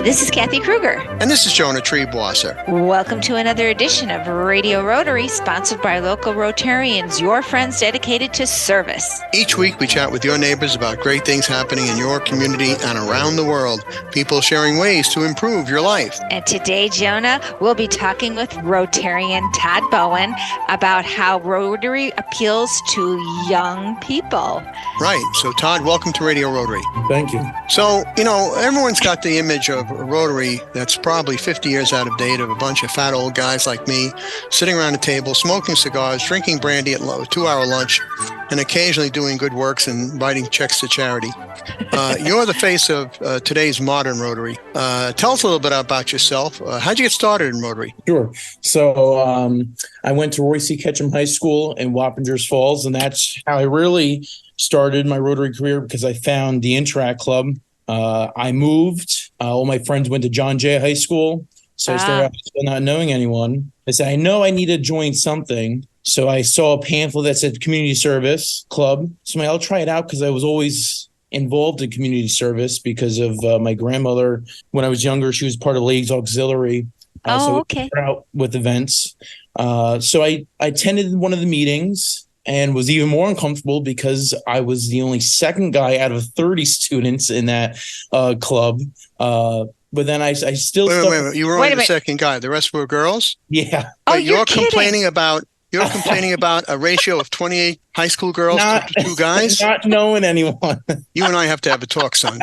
Hi, this is Kathy Kruger. And this is Jonah Triebwasser. Welcome to another edition of Radio Rotary, sponsored by local Rotarians, your friends dedicated to service. Each week we chat with your neighbors about great things happening in your community and around the world. People sharing ways to improve your life. And today, Jonah, we'll be talking with Rotarian Todd Bowen about how Rotary appeals to young people. Right. So, Todd, welcome to Radio Rotary. Thank you. So, everyone's got the image of Rotary that's probably 50 years out of date, of a bunch of fat old guys like me sitting around a table, smoking cigars, drinking brandy at a 2-hour lunch, and occasionally doing good works and writing checks to charity. You're the face of today's modern Rotary. Tell us a little bit about yourself. How'd you get started in Rotary? Sure. So I went to Roy C. Ketchum High School in Wappingers Falls, and that's how I really started my Rotary career, because I found the Interact Club. I moved. All my friends went to John Jay High School, so I started out not knowing anyone. I said, I know I need to join something. So I saw a pamphlet that said Community Service Club. So I'll try it out, because I was always involved in community service because of my grandmother. When I was younger, she was part of Ladies Auxiliary. Okay. Out with events. So I attended one of the meetings and was even more uncomfortable because I was the only second guy out of 30 students in that club. But then I still... Wait. You were only the second guy. The rest were girls? Yeah. But you're complaining about a ratio of 28 high school girls to 2 guys? Not knowing anyone. You and I have to have a talk, son.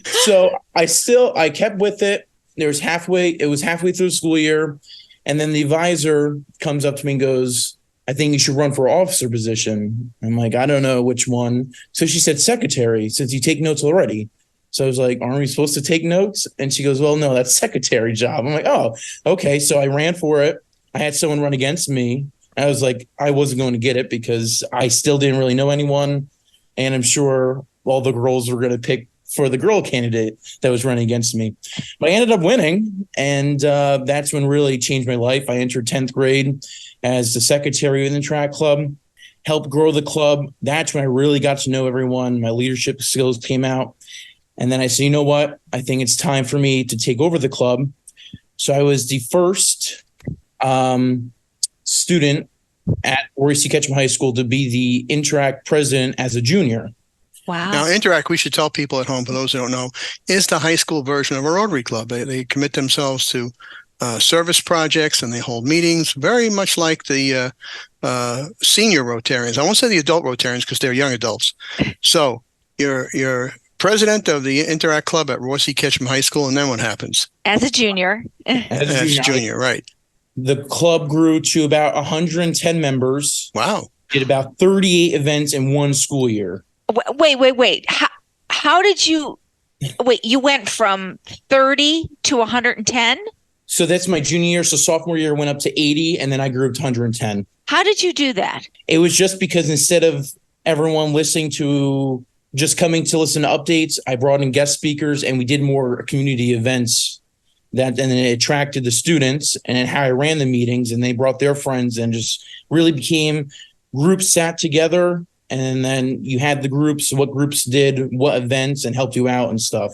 So I kept with it. It was halfway through the school year. And then the advisor comes up to me and goes, I think you should run for officer position. I'm like, I don't know which one. So she said, secretary, since you take notes already. So I was like, aren't we supposed to take notes? And she goes, well, no, that's secretary job. I'm like, oh, okay. So I ran for it. I had someone run against me. I was like, I wasn't going to get it because I still didn't really know anyone. And I'm sure all the girls were going to pick for the girl candidate that was running against me. But I ended up winning. And that's when really changed my life. I entered 10th grade as the secretary of the track club, helped grow the club. That's when I really got to know everyone. My leadership skills came out. And then I said, you know what? I think it's time for me to take over the club. So I was the first student at Roy C. Ketchum High School to be the Interact president as a junior. Wow. Now, Interact, we should tell people at home, for those who don't know, is the high school version of a Rotary Club. They commit themselves to service projects, and they hold meetings very much like the senior Rotarians. I won't say the adult Rotarians because they're young adults. So you're president of the Interact Club at Roy C. Ketchum High School, and then what happens? As a junior. As a junior, right. The club grew to about 110 members. Wow. Did about 38 events in one school year. Wait. How did you... Wait, you went from 30 to 110? So that's my junior year. So sophomore year went up to 80, and then I grew up to 110. How did you do that? It was just because instead of everyone listening to... just coming to listen to updates, I brought in guest speakers, and we did more community events. And then it attracted the students, and then how I ran the meetings, and they brought their friends, and just really became groups sat together. And then you had the groups, what groups did what events and helped you out and stuff.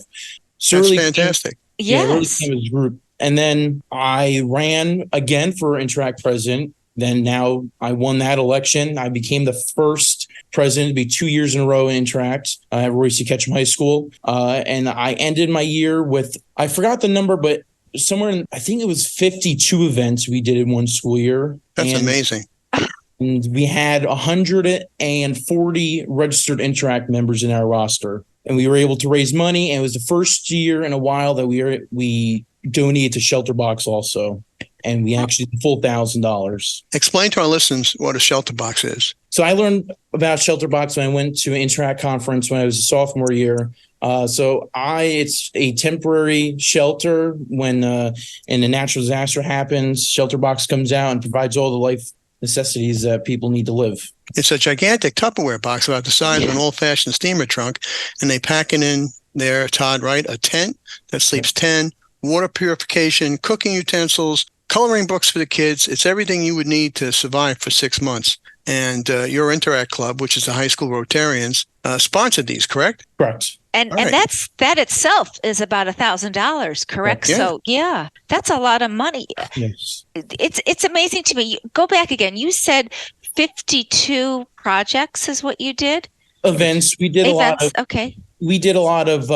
So that's really fantastic. Yes. It really came as a group. And then I ran again for Interact president. Then now I won that election. I became the first president to be 2 years in a row in Interact at Roy C. Ketchum High School. And I ended my year with, I forgot the number, but somewhere in, I think it was 52 events we did in one school year. That's amazing. And we had 140 registered Interact members in our roster. And we were able to raise money. And it was the first year in a while that we donated to Shelter Box also. And we actually did the full $1,000. Explain to our listeners what a shelter box is. So I learned about Shelter Box when I went to an Interact conference when I was a sophomore year. It's a temporary shelter when a natural disaster happens. Shelter Box comes out and provides all the life necessities that people need to live. It's a gigantic Tupperware box about the size of an old-fashioned steamer trunk, and they pack it in there, Todd, right? A tent that sleeps 10, water purification, cooking utensils, coloring books for the kids. It's everything you would need to survive for 6 months. and your Interact Club, which is the high school Rotarians, sponsored these, correct? Correct. And All right. that itself is about $1,000, correct? Yeah. So that's a lot of money. Yes. It's amazing to me. Go back again. You said 52 projects is what you did? Events. We did Okay. We did a lot of,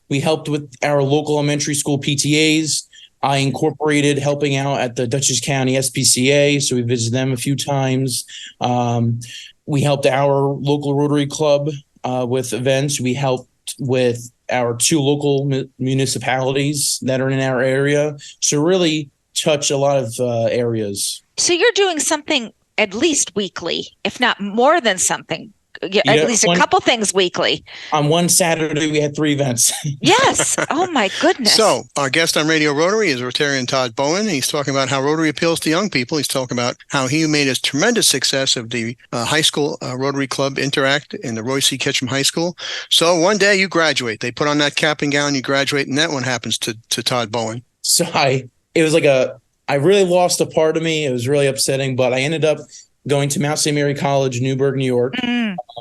we helped with our local elementary school PTAs. I incorporated helping out at the Dutchess County SPCA. So we visited them a few times. We helped our local Rotary Club with events. We helped with our 2 local municipalities that are in our area. So really touch a lot of areas. So you're doing something at least weekly, if not more than something. At least a couple things weekly. On one Saturday, we had 3 events. Yes. Oh, my goodness. So our guest on Radio Rotary is Rotarian Todd Bowen. He's talking about how Rotary appeals to young people. He's talking about how he made a tremendous success of the high school Rotary Club Interact in the Roy C. Ketchum High School. So one day you graduate. They put on that cap and gown, you graduate, and that one happens to Todd Bowen. So I really lost a part of me. It was really upsetting, but I ended up going to Mount St. Mary College, Newburgh, New York,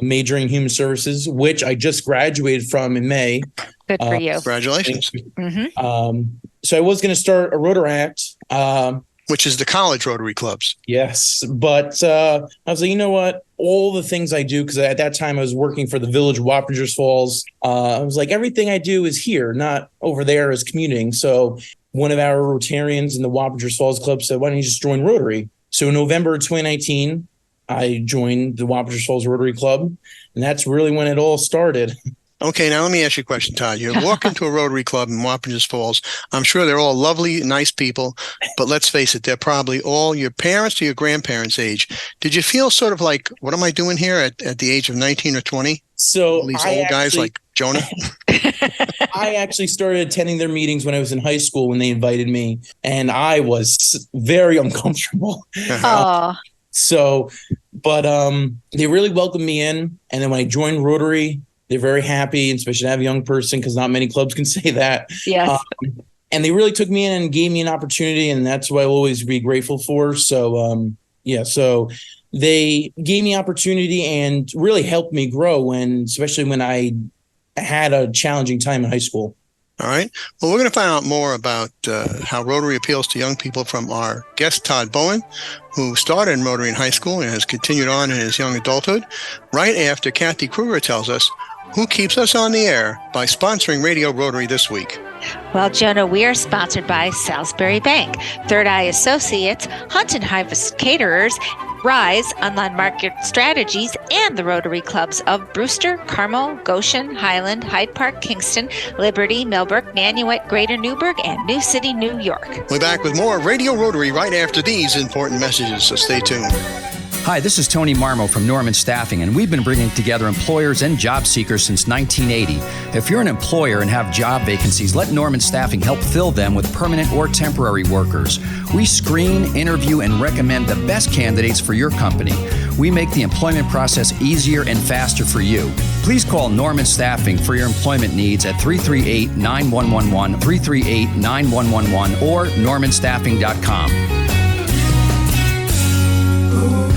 majoring in human services, which I just graduated from in May. Good for you. Congratulations. So I was going to start a Rotaract. Which is the college Rotary clubs. Yes. But I was like, you know what? All the things I do, because at that time I was working for the village of Wappingers Falls. I was like, everything I do is here, not over there as commuting. So one of our Rotarians in the Wappingers Falls Club said, why don't you just join Rotary? So in November of 2019, I joined the Wappingers Falls Rotary Club, and that's really when it all started. Okay, now let me ask you a question, Todd. You walk into a Rotary Club in Wappingers Falls. I'm sure they're all lovely, nice people, but let's face it, they're probably all your parents or your grandparents' age. Did you feel sort of like, what am I doing here at the age of 19 or 20? So all these old guys like Jonah? I actually started attending their meetings when I was in high school when they invited me, and I was very uncomfortable. But they really welcomed me in. And then when I joined Rotary, they're very happy, and especially to have a young person, because not many clubs can say that. Yes. And they really took me in and gave me an opportunity, and that's what I'll always be grateful for. So, so they gave me opportunity and really helped me grow, especially when I had a challenging time in high school. All right. Well, we're going to find out more about how Rotary appeals to young people from our guest, Todd Bowen, who started in Rotary in high school and has continued on in his young adulthood, right after Kathy Kruger tells us who keeps us on the air by sponsoring Radio Rotary this week. Well, Jonah, we are sponsored by Salisbury Bank, Third Eye Associates, Hunt and Harvest Caterers, Rise Online Market Strategies, and the Rotary Clubs of Brewster, Carmel, Goshen, Highland, Hyde Park, Kingston, Liberty, Millbrook, Nanuet, Greater Newburgh, and New City, New York. We're back with more Radio Rotary right after these important messages, so stay tuned. Hi, this is Tony Marmo from Norman Staffing, and we've been bringing together employers and job seekers since 1980. If you're an employer and have job vacancies, let Norman Staffing help fill them with permanent or temporary workers. We screen, interview, and recommend the best candidates for your company. We make the employment process easier and faster for you. Please call Norman Staffing for your employment needs at 338-9111, 338-9111, or normanstaffing.com.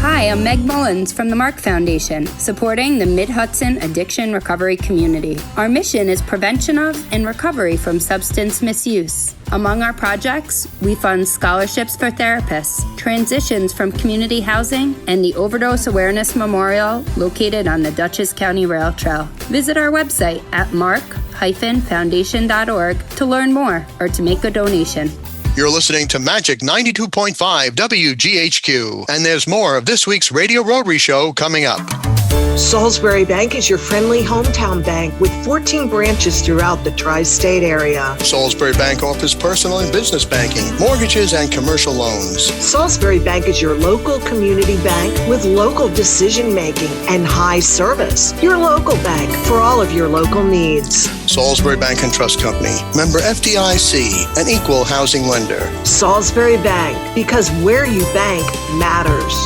Hi, I'm Meg Mullins from the Mark Foundation, supporting the Mid-Hudson addiction recovery community. Our mission is prevention of and recovery from substance misuse. Among our projects, we fund scholarships for therapists, transitions from community housing, and the Overdose Awareness Memorial located on the Dutchess County Rail Trail. Visit our website at mark-foundation.org to learn more or to make a donation. You're listening to Magic 92.5 WGHQ, and there's more of this week's Radio Rotary Show coming up. Salisbury Bank is your friendly hometown bank with 14 branches throughout the tri-state area. Salisbury Bank offers personal and business banking, mortgages, and commercial loans. Salisbury Bank is your local community bank with local decision-making and high service. Your local bank for all of your local needs. Salisbury Bank and Trust Company, member FDIC, an equal housing lender. Salisbury Bank, because where you bank matters.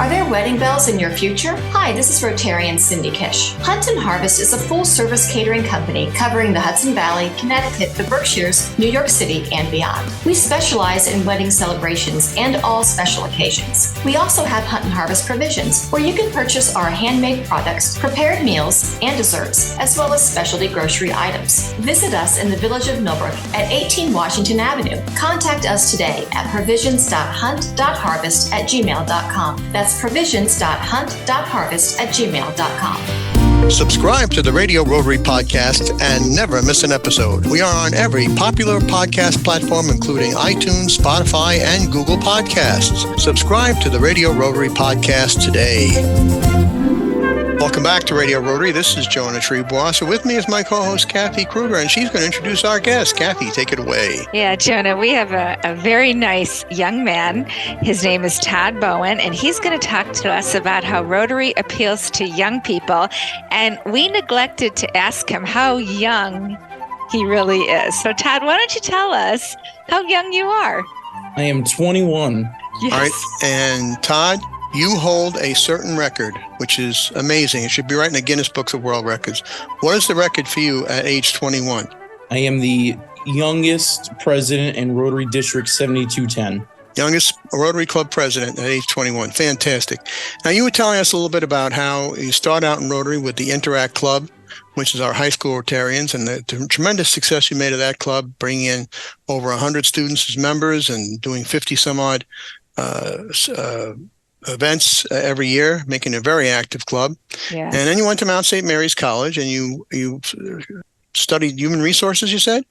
Are there wedding bells in your future? Hi, this is Rotarian Cindy Kish. Hunt and Harvest is a full-service catering company covering the Hudson Valley, Connecticut, the Berkshires, New York City, and beyond. We specialize in wedding celebrations and all special occasions. We also have Hunt and Harvest Provisions, where you can purchase our handmade products, prepared meals, and desserts, as well as specialty grocery items. Visit us in the village of Millbrook at 18 Washington Avenue. Contact us today at provisions.hunt.harvest@gmail.com. That's provisions.hunt.harvest@gmail.com. Subscribe to the Radio Rotary podcast and never miss an episode. We are on every popular podcast platform, including iTunes, Spotify, and Google Podcasts. Subscribe to the Radio Rotary podcast today. Welcome back to Radio Rotary. This is Jonah Triebwasser. With me is my co-host, Kathy Kruger, and she's going to introduce our guest. Kathy, take it away. Yeah, Jonah, we have a very nice young man. His name is Todd Bowen, and he's going to talk to us about how Rotary appeals to young people. And we neglected to ask him how young he really is. So, Todd, why don't you tell us how young you are? I am 21. Yes. All right. And Todd, you hold a certain record, which is amazing. It should be right in the Guinness Books of World Records. What is the record for you at age 21? I am the youngest president in Rotary District 7210. Youngest Rotary Club president at age 21. Fantastic. Now, you were telling us a little bit about how you start out in Rotary with the Interact Club, which is our high school Rotarians, and the tremendous success you made of that club, bringing in over 100 students as members and doing 50 some odd events every year, making a very active club. Yeah. And then you went to Mount St. Mary's College and you studied human resources, you said?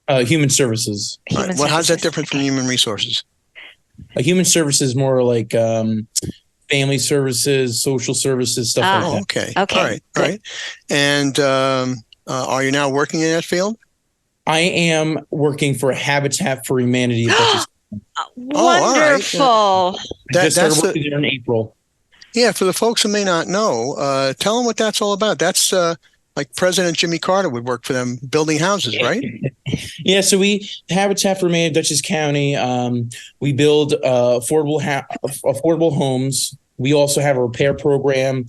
Human services. How's that different from human resources? Human services is more like family services, social services, stuff like that. Okay. All right. And are you now working in that field? I am working for Habitat for Humanity. Wonderful. All right. I started working there in April. Yeah, for the folks who may not know, tell them what that's all about. That's like President Jimmy Carter would work for them building houses, right? Yeah, so we Habitat for Humanity, Dutchess County. We build affordable homes. We also have a repair program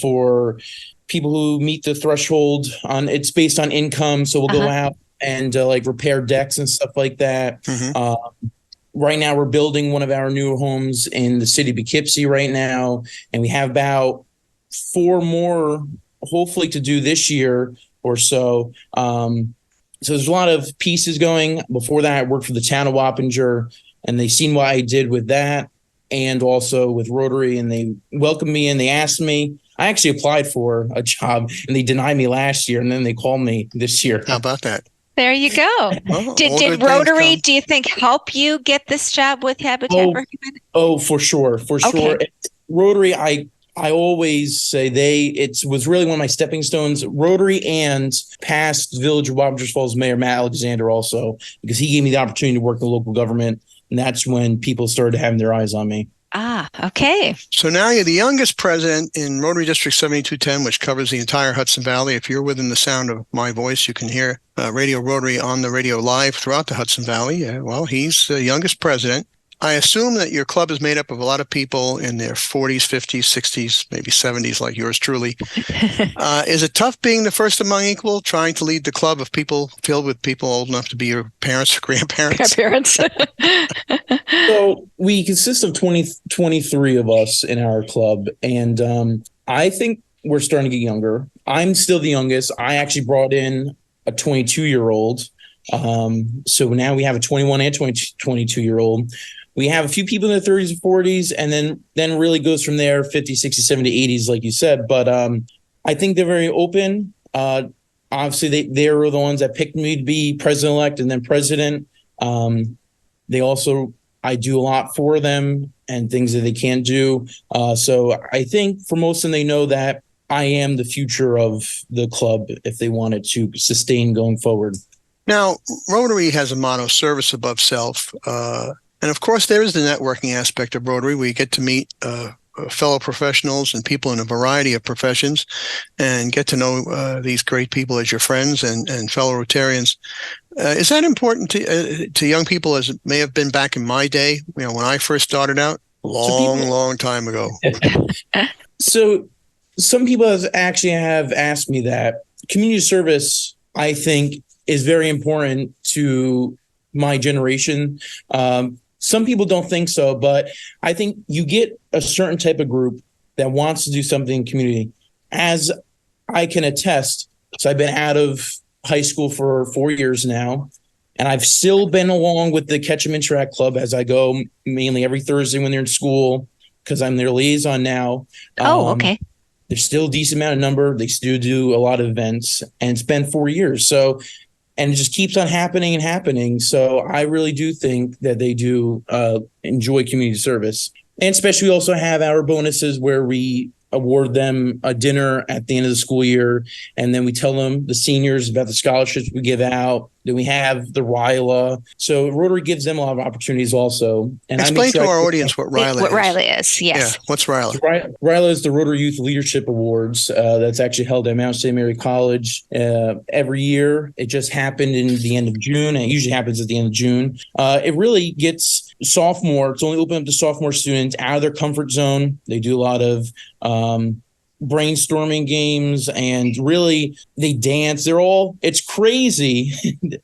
for people who meet the threshold. It's based on income, so we'll go out and like repair decks and stuff like that. Mm-hmm. Right now, we're building one of our newer homes in the city of Poughkeepsie right now, and we have about 4 more, hopefully, to do this year or so. So there's a lot of pieces going. Before that, I worked for the town of Wappinger, and they seen what I did with that, and also with Rotary, and they welcomed me and they asked me. I actually applied for a job, and they denied me last year, and then they called me this year. How about that? There you go. Did Rotary, do you think, help you get this job with Habitat for Humanity? Oh, for sure. Sure. Rotary, I always say it was really one of my stepping stones. Rotary and past Village of Wappingers Falls Mayor Matt Alexander also, because he gave me the opportunity to work in the local government, and that's when people started having their eyes on me. Okay. So now you're the youngest president in Rotary District 7210, which covers the entire Hudson Valley. If you're within the sound of my voice, you can hear Radio Rotary on the radio live throughout the Hudson Valley. Well, he's the youngest president. I assume that your club is made up of a lot of people in their 40s, 50s, 60s, maybe 70s, like yours truly. Is it tough being the first among equal, trying to lead the club of people filled with people old enough to be your parents or grandparents? So we consist of 23 of us in our club, and I think we're starting to get younger. I'm still the youngest. I actually brought in a 22-year-old. So now we have a 21 and 22-year-old. We have a few people in their 30s and 40s, and then really goes from there, 50, 60, 70, 80s, like you said. But I think they're very open. Obviously, they were the ones that picked me to be president-elect and then president. They also, I do a lot for them and things that they can't do. So I think for most of them, they know that I am the future of the club if they wanted to sustain going forward. Now, Rotary has a motto, service above self. And of course, there is the networking aspect of Rotary. We get to meet fellow professionals and people in a variety of professions and get to know these great people as your friends and fellow Rotarians. Is that important to young people as it may have been back in my day, when I first started out? Long time ago. So some people actually have asked me that. Community service, I think, is very important to my generation. Some people don't think so, but I think you get a certain type of group that wants to do something in community. As I can attest, so I've been out of high school for 4 years now, and I've still been along with the Ketchum Interact Club as I go mainly every Thursday when they're in school, because I'm their liaison now. Okay. There's still a decent amount of number. They still do a lot of events, and it's been 4 years. So, and it just keeps on happening and happening. So I really do think that they do enjoy community service. And especially we also have our bonuses where we award them a dinner at the end of the school year. And then we tell them, the seniors, about the scholarships we give out. Then we have the RILA. So Rotary gives them a lot of opportunities also. And explain to our audience what RILA is. What RILA is, yes. Yeah, what's RILA? RILA is the Rotary Youth Leadership Awards. That's actually held at Mount St. Mary College every year. It just happened in the end of June. And it usually happens at the end of June. It really gets it's only open up to sophomore students out of their comfort zone. They do a lot of brainstorming games, and really they dance. It's crazy.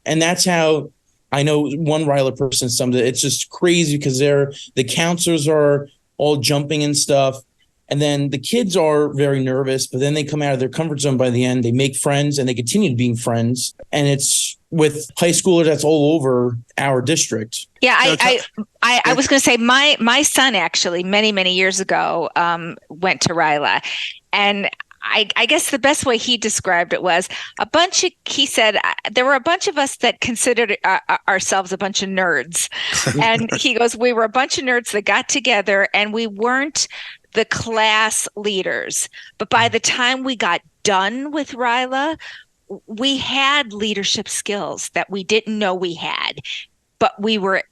And that's how I know one RILA person summed it. It's just crazy because the counselors are all jumping and stuff. And then the kids are very nervous, but then they come out of their comfort zone by the end. They make friends and they continue being friends. And it's with high schoolers that's all over our district. Yeah, I was going to say my son actually many years ago went to RILA, and I guess the best way he described it was he said there were a bunch of us that considered ourselves a bunch of nerds. And he goes, we were a bunch of nerds that got together, and we weren't the class leaders. But by the time we got done with RILA, we had leadership skills that we didn't know we had. But we were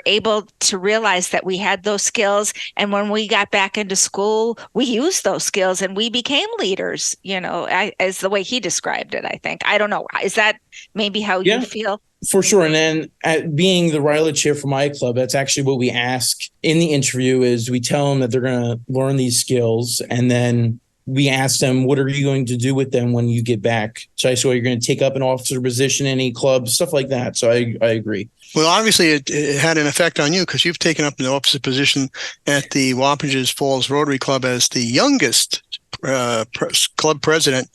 able to realize that we had those skills. And when we got back into school, we used those skills and we became leaders, as the way he described it, I think. I don't know. Is that maybe how you feel? For sure. And then being the RILA chair for my club, that's actually what we ask in the interview is we tell them that they're going to learn these skills. And then we ask them, what are you going to do with them when you get back? So you're going to take up an officer position in any club, stuff like that. So I agree. Well, obviously, it had an effect on you because you've taken up an officer position at the Wappingers Falls Rotary Club as the youngest club president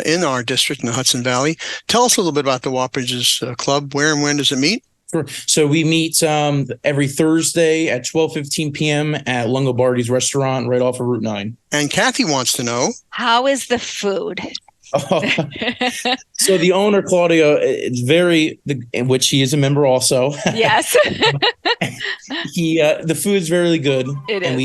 in our district in the Hudson Valley. Tell us a little bit about the Wappingers Club. Where and when does it meet? Sure. So we meet every Thursday at 12:15 p.m. at Longobardi's restaurant right off of Route 9. And Kathy wants to know, how is the food? So the owner, Claudio, is which he is a member also. Yes. The food's very good. It and is.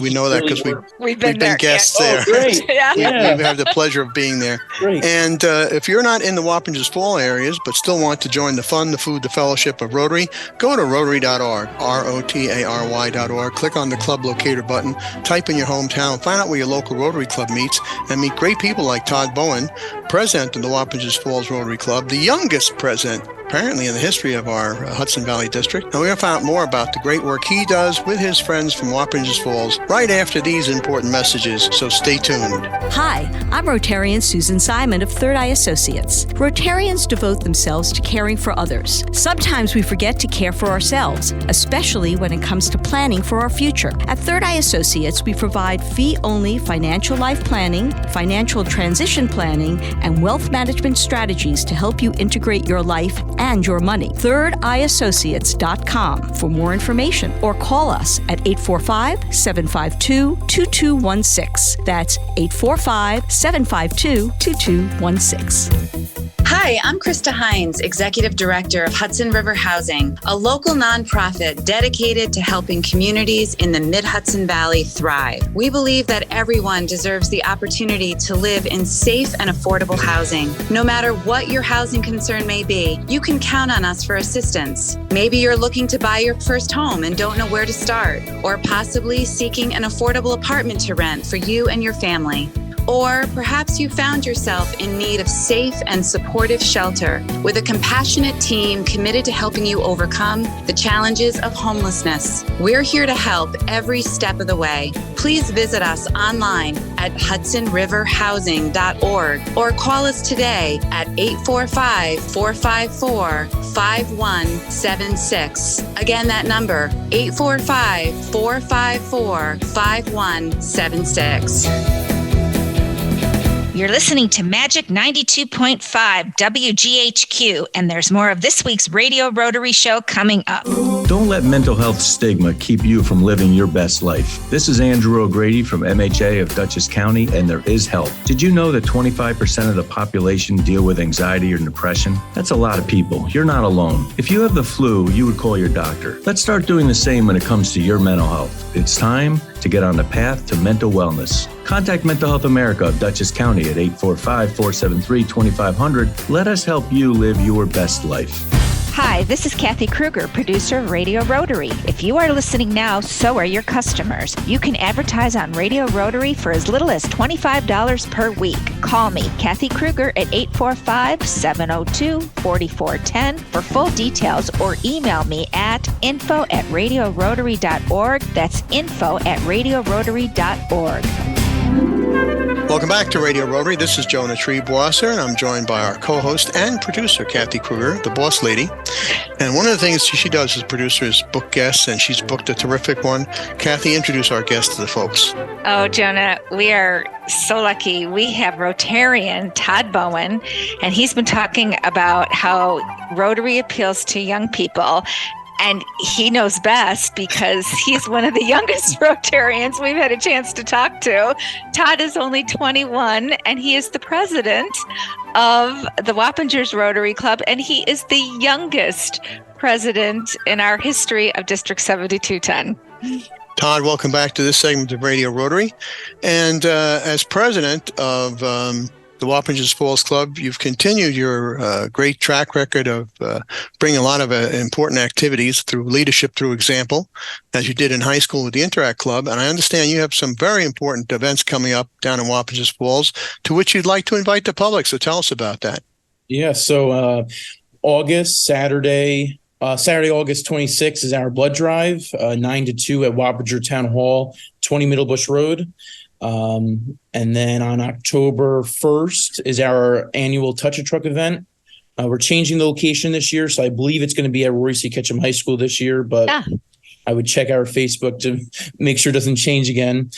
We know that because we've been guests there. Oh, great. Yeah. We have the pleasure of being there. Great. And if you're not in the Wappingers Fall areas, but still want to join the fun, the food, the fellowship of Rotary, go to Rotary.org, Rotary.org. Click on the club locator button, type in your hometown, find out where your local Rotary Club meets, and meet great people like Todd Bowen, president of the Wappingers Falls Rotary Club, the youngest president apparently in the history of our Hudson Valley district. And we're going to find out more about the great work he does with his friends from Wappingers Falls right after these important messages, so stay tuned. Hi, I'm Rotarian Susan Simon of Third Eye Associates. Rotarians devote themselves to caring for others. Sometimes we forget to care for ourselves, especially when it comes to planning for our future. At Third Eye Associates, we provide fee-only financial life planning, financial transition planning, and wealth management strategies to help you integrate your life and your money. ThirdEyeAssociates.com for more information, or call us at 845-752-2216. That's 845-752-2216. Hi, I'm Krista Hines, Executive Director of Hudson River Housing, a local nonprofit dedicated to helping communities in the Mid-Hudson Valley thrive. We believe that everyone deserves the opportunity to live in safe and affordable housing. No matter what your housing concern may be, you can count on us for assistance. Maybe you're looking to buy your first home and don't know where to start, or possibly seeking an affordable apartment to rent for you and your family. Or perhaps you found yourself in need of safe and supportive shelter with a compassionate team committed to helping you overcome the challenges of homelessness. We're here to help every step of the way. Please visit us online at hudsonriverhousing.org or call us today at 845-454-5176. Again, that number, 845-454-5176. You're listening to Magic 92.5 WGHQ, and there's more of this week's Radio Rotary show coming up. Don't let mental health stigma keep you from living your best life. This is Andrew O'Grady from MHA of Dutchess County, and there is help. Did you know that 25% of the population deal with anxiety or depression? That's a lot of people. You're not alone. If you have the flu, you would call your doctor. Let's start doing the same when it comes to your mental health. It's time to get on the path to mental wellness. Contact Mental Health America of Dutchess County at 845-473-2500. Let us help you live your best life. Hi, this is Kathy Kruger, producer of Radio Rotary. If you are listening now, so are your customers. You can advertise on Radio Rotary for as little as $25 per week. Call me, Kathy Kruger, at 845-702-4410 for full details, or email me at info@radiorotary.org. That's info@radiorotary.org. Welcome back to Radio Rotary. This is Jonah Triebwasser, and I'm joined by our co-host and producer, Kathy Kruger, the boss lady. And one of the things she does as producer is book guests, and she's booked a terrific one. Kathy, introduce our guest to the folks. Oh, Jonah, we are so lucky. We have Rotarian Todd Bowen, and he's been talking about how Rotary appeals to young people. And he knows best because he's one of the youngest Rotarians we've had a chance to talk to. Todd is only 21, and he is the president of the Wappingers Rotary Club, and he is the youngest president in our history of District 7210. Todd, welcome back to this segment of Radio Rotary. And as president of the Wappingers Falls Club, you've continued your great track record of bringing a lot of important activities through leadership, through example, as you did in high school with the Interact Club. And I understand you have some very important events coming up down in Wappingers Falls to which you'd like to invite the public. So tell us about that. Yeah, so Saturday, August 26th is our blood drive, 9 to 2 at Wappinger Town Hall, 20 Middlebush Road. And then on October 1st is our annual Touch a Truck event. We're changing the location this year, so I believe it's going to be at Roy C. Ketchum High School this year, but I would check our Facebook to make sure it doesn't change again.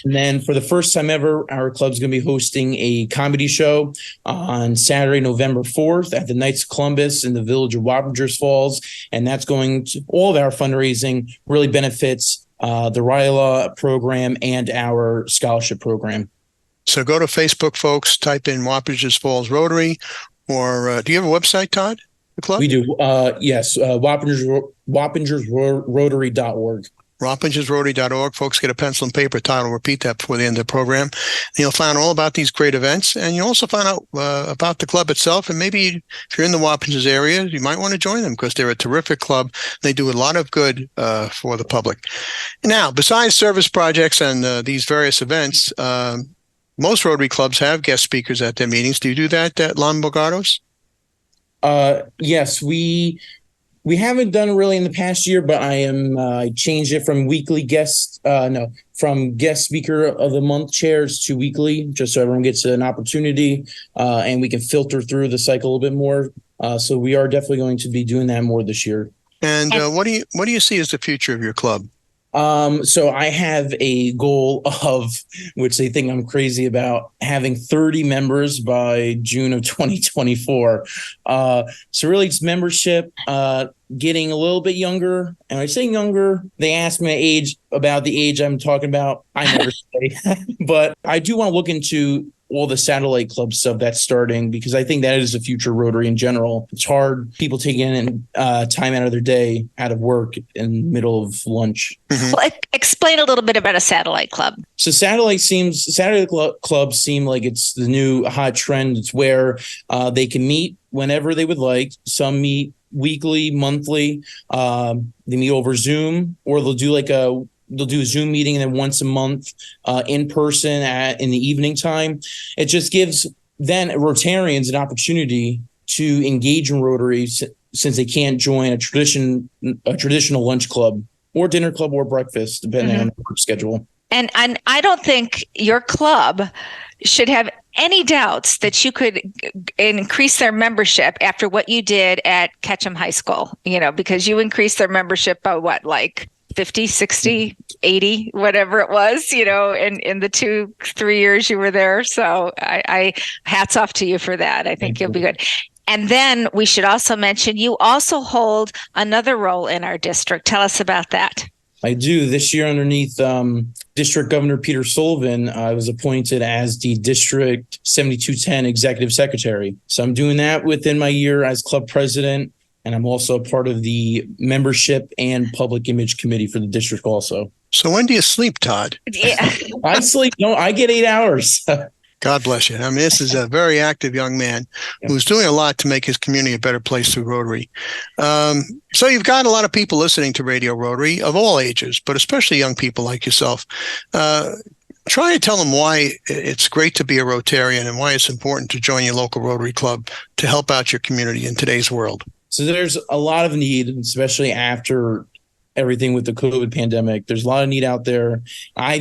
And then for the first time ever, our club's going to be hosting a comedy show on Saturday, November 4th at the Knights of Columbus in the village of Wappingers Falls. And that's going to, all of our fundraising really benefits the RILA program and our scholarship program. So go to Facebook, folks, type in Wappingers Falls Rotary, or do you have a website, Todd, the club? We do, yes, Wappingersrotary.org. Wappingersrotary.org. Folks, get a pencil and paper. Todd will repeat that before the end of the program. And you'll find all about these great events, and you'll also find out about the club itself. And maybe if you're in the Wappingers area, you might want to join them because they're a terrific club. They do a lot of good for the public. Now, besides service projects and these various events, most Rotary clubs have guest speakers at their meetings. Do you do that at Lombardo's? Yes, we haven't done it really in the past year, but I changed it from from guest speaker of the month chairs to weekly, just so everyone gets an opportunity and we can filter through the cycle a little bit more. So we are definitely going to be doing that more this year. And what do you see as the future of your club? So I have a goal of, which they think I'm crazy about, having 30 members by June of 2024. So really it's membership, getting a little bit younger. And when I say younger, they ask me about the age I'm talking about. I never say, but I do want to look into all the satellite club stuff that's starting, because I think that is the future of Rotary in general. It's hard, people taking time out of their day, out of work in the middle of lunch. Mm-hmm. Well, explain a little bit about a satellite club. So satellite clubs seem like it's the new hot trend. It's where they can meet whenever they would like. Some meet weekly, monthly. They meet over Zoom, or they'll do like a they'll do a Zoom meeting, and then once a month in person in the evening time. It just gives then Rotarians an opportunity to engage in Rotary since they can't join a traditional lunch club or dinner club or breakfast, depending on the work schedule. And I don't think your club should have any doubts that you could increase their membership after what you did at Ketchum High School, because you increased their membership by what, like 50, 60, 80, whatever it was, in the 2-3 years you were there. So I hats off to you for that. I think you'll be good. And then we should also mention you also hold another role in our district. Tell us about that. I do. This year, underneath District Governor Peter Sullivan, I was appointed as the District 7210 Executive Secretary. So I'm doing that within my year as club president, and I'm also a part of the Membership and Public Image Committee for the district also. So when do you sleep, Todd? Yeah. I sleep. No, I get 8 hours. God bless you. I mean, this is a very active young man who's doing a lot to make his community a better place through Rotary. So you've got a lot of people listening to Radio Rotary of all ages, but especially young people like yourself. Try to tell them why it's great to be a Rotarian and why it's important to join your local Rotary club to help out your community in today's world. So there's a lot of need, especially after everything with the COVID pandemic. There's a lot of need out there. I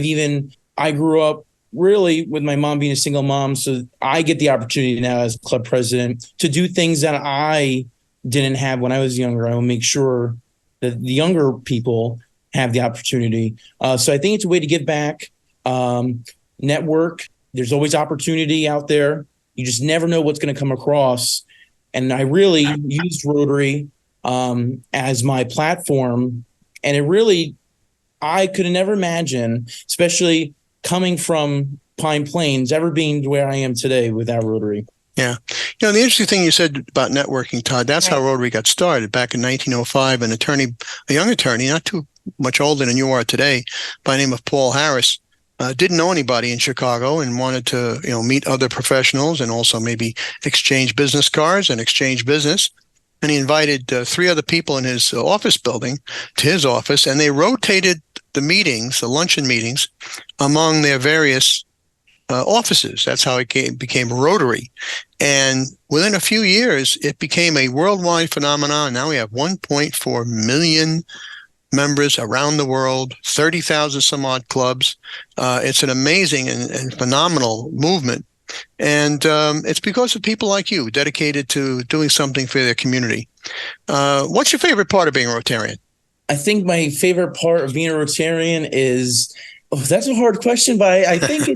grew up really with my mom being a single mom. So I get the opportunity now as club president to do things that I didn't have when I was younger. I will make sure that the younger people have the opportunity. So I think it's a way to give back, network. There's always opportunity out there. You just never know what's going to come across. And I really used Rotary as my platform. And I could have never imagined, especially coming from Pine Plains, ever being where I am today without Rotary. Yeah. The interesting thing you said about networking, Todd, that's how Rotary got started back in 1905. A young attorney, not too much older than you are today, by the name of Paul Harris, didn't know anybody in Chicago and wanted to, meet other professionals and also maybe exchange business cards and exchange business. And he invited 3 other people in his office building to his office, and they rotated the meetings, the luncheon meetings, among their various offices. That's how it became Rotary. And within a few years, it became a worldwide phenomenon. Now we have 1.4 million members around the world, 30,000 some odd clubs. It's an amazing and phenomenal movement. And it's because of people like you dedicated to doing something for their community. What's your favorite part of being a Rotarian? I think my favorite part of being a Rotarian is, that's a hard question, but I think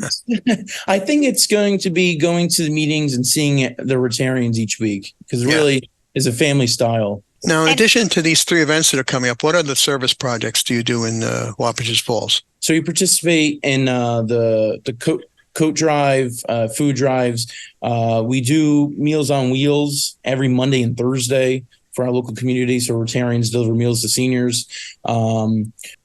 it's going to be going to the meetings and seeing the Rotarians each week, because it really is a family style. Now, in addition to these 3 events that are coming up, what other service projects do you do in Wappingers Falls? So you participate in the coat drive, food drives. We do Meals on Wheels every Monday and Thursday for our local community. So Rotarians deliver meals to seniors.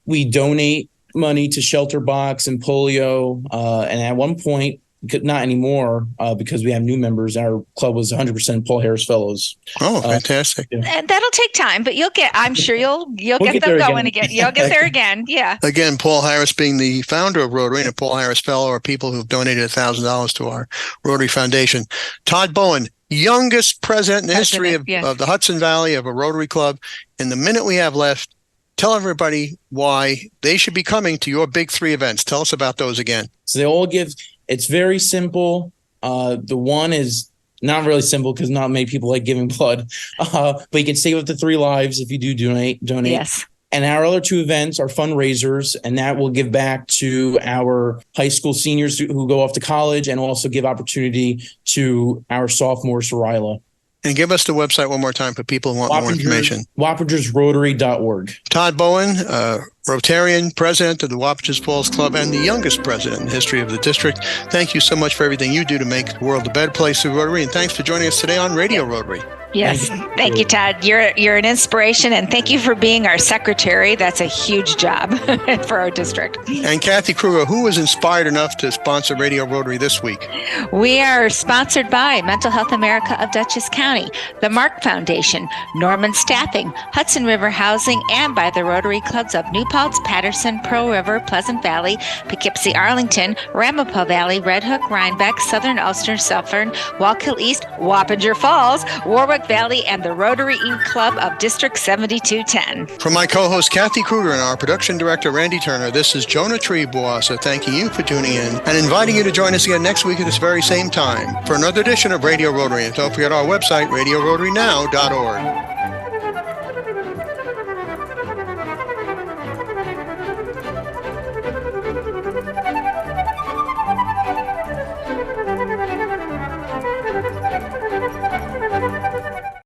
We donate money to Shelter Box and Polio. And at one point, not anymore, because we have new members, our club was 100% Paul Harris Fellows. Oh, fantastic. And that'll take time, but I'm sure you'll get them going again. You'll get there again. Yeah. Again, Paul Harris being the founder of Rotary and a Paul Harris Fellow are people who've donated $1,000 to our Rotary Foundation. Todd Bowen, youngest president in the history of the Hudson Valley of a Rotary Club. In the minute we have left, tell everybody why they should be coming to your big 3 events. Tell us about those again. So they all it's very simple. The one is not really simple because not many people like giving blood, but you can save up to 3 lives if you do donate. Yes. And our other 2 events are fundraisers, and that will give back to our high school seniors who go off to college, and also give opportunity to our sophomores for RILA. And give us the website one more time for people who want more information. Wappingersrotary.org. Todd Bowen, Rotarian, president of the Wappingers Falls Club, and the youngest president in the history of the district. Thank you so much for everything you do to make the world a better place through Rotary, and thanks for joining us today on Radio Rotary. Yes. Thank you, Todd. You're an inspiration, and thank you for being our secretary. That's a huge job for our district. And Kathy Kruger, who was inspired enough to sponsor Radio Rotary this week? We are sponsored by Mental Health America of Dutchess County, the Mark Foundation, Norman Staffing, Hudson River Housing, and by the Rotary Clubs of New Paltz, Patterson, Pearl River, Pleasant Valley, Poughkeepsie, Arlington, Ramapo Valley, Red Hook, Rhinebeck, Southern Ulster, Suffern, Wallkill East, Wappinger Falls, Warwick Valley, and the Rotary Club of District 7210. From my co-host Kathy Kruger and our production director Randy Turner, this is Jonah Triebwasser thanking you for tuning in and inviting you to join us again next week at this very same time for another edition of Radio Rotary. And don't forget our website, radiorotarynow.org.